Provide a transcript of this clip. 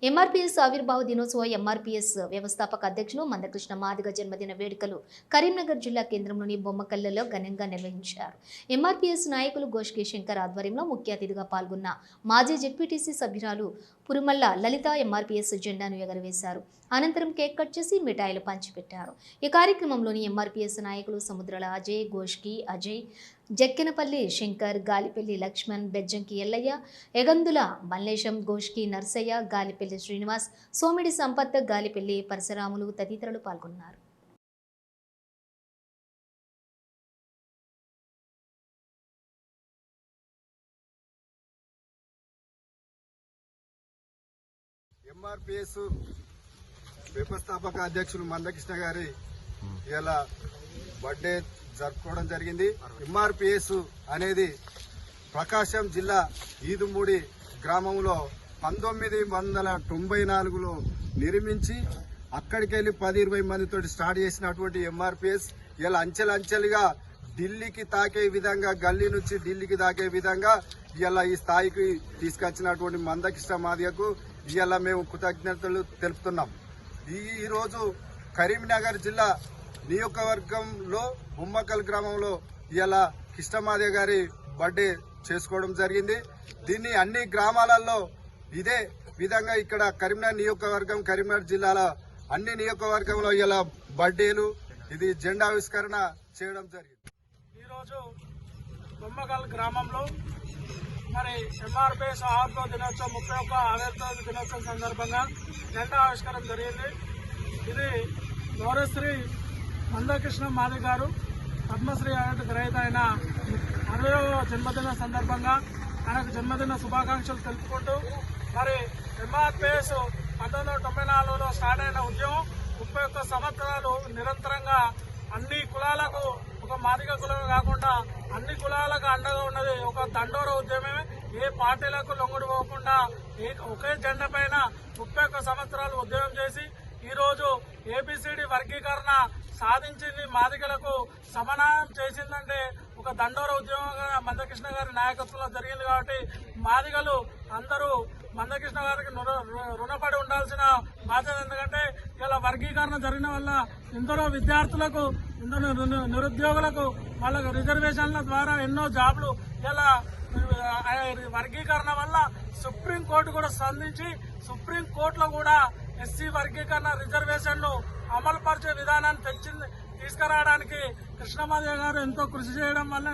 MRPS ఆవిర్భావ దినోత్సవ MRPS వ్యవస్థాపక అధ్యక్షులు మందకృష్ణ మాదిగ జన్మదిన వేడుకలు కరీంనగర్ జిల్లా కేంద్రంలోని బొమ్మకల్లలో ఘనంగా నిర్వహించారు. ఎంఆర్పీఎస్ నాయకులు గోష్కి శంకర్ ఆధ్వర్యంలో ముఖ్య అతిథిగా పాల్గొన్న మాజీ జెడ్పీటీసీ సభ్యురాలు పురుమల్ల లలిత ఎంఆర్పీఎస్ జెండాను ఎగరవేశారు. అనంతరం కేక్ కట్ చేసి మిఠాయిలు పంచిపెట్టారు. ఈ కార్యక్రమంలోని ఎంఆర్పీఎస్ నాయకులు సముద్రాల అజయ్, గోష్కి అజయ్, జక్కెనపల్లి శంకర్, గాలిపల్లి లక్ష్మణ్, బెజ్జంకి ఎల్లయ్య, ఎగందుల మల్లేశం, గోష్కి నర్సయ్య, గాలిపల్లి శ్రీనివాస్, సోమిడి సంపత్, గాలిపల్లి పరశురాములు తదితరులు పాల్గొన్నారు. ఎంఆర్పీఎస్ వ్యవస్థాపక అధ్యక్షులు మందకృష్ణ గారి ఇలా బర్త్డే జరుపుకోవడం జరిగింది. ఎంఆర్పీఎస్ అనేది ప్రకాశం జిల్లా ఈదుమూడి గ్రామంలో 1994లో నిర్మించి అక్కడికి వెళ్ళి 10-20 మందితో స్టార్ట్ చేసినటువంటి ఎంఆర్పీఎస్ ఇలా అంచెలంచెలుగా ఢిల్లీకి తాకే విధంగా, గల్లీ నుంచి ఢిల్లీకి తాకే విధంగా ఇలా ఈ స్థాయికి తీసుకొచ్చినటువంటి మందకృష్ణ మాదిగకు ఇలా మేము కృతజ్ఞతలు తెలుపుతున్నాం. ఈరోజు కరీంనగర్ జిల్లా నియోజకవర్గంలో బొమ్మకల్ గ్రామంలో ఇలా కృష్ణమాదిగ గారి బర్త్డే చేసుకోవడం జరిగింది. దీన్ని అన్ని గ్రామాలలో ఇదే విధంగా ఇక్కడ కరీంనగర్ నియోజకవర్గం, కరీంనగర్ జిల్లాలో అన్ని నియోజకవర్గంలో ఇలా బర్త్డేలు, ఇది జెండా ఆవిష్కరణ చేయడం జరిగింది. ఈరోజు బొమ్మకల్ గ్రామంలో మరి ఎంఆర్పీఎస్ ఆవిర్భావ దినోత్సవం 31వ ఆవిర్భావ దినోత్సవం సందర్భంగా జెండా ఆవిష్కరణ జరిగింది. ఇది గౌరవశ్రీ మందకృష్ణ మాదిగ గారు పద్మశ్రీ అవార్డు గ్రహీత అయిన 60వ జన్మదిన సందర్భంగా ఆయనకు జన్మదిన శుభాకాంక్షలు తెలుపుకుంటూ మరి ఎంఆర్పీఎస్ 1994లో స్టార్ట్ అయిన ఉద్యమం 31 సంవత్సరాలు నిరంతరంగా అన్ని కులాలకు, ఒక మాదిగ కులం కాకుండా అన్ని కులాలకు అండగా ఉన్నది ఒక దండోర ఉద్యమమే. ఏ పార్టీలకు లొంగుడు పోకుండా ఒకే జెండా పైన 31 సంవత్సరాలు ఉద్యమం చేసి ఈరోజు ఏబిసిడి వర్గీకరణ సాధించింది, మాదిగలకు సమన్వయం చేసిందంటే ఒక దండోర ఉద్యమంగా మందకృష్ణ గారి నాయకత్వంలో జరిగింది. కాబట్టి మాదిగలు అందరూ మందకృష్ణ గారికి రుణపడి ఉండాల్సిన బాధ్యత. ఎందుకంటే ఇలా వర్గీకరణ జరిగిన వల్ల ఎందరో విద్యార్థులకు, ఎందరో నిరుద్యోగులకు వాళ్ళకు రిజర్వేషన్ల ద్వారా ఎన్నో జాబ్లు, ఇలా వర్గీకరణ వల్ల సుప్రీంకోర్టు కూడా స్పందించి సుప్రీంకోర్టులో కూడా ఎస్సీ వర్గీకరణ రిజర్వేషన్లు అమలు పరిచే విధానాన్ని తీసుకురావడానికి కృష్ణమాదిగ గారు ఎంతో కృషి చేయడం వల్ల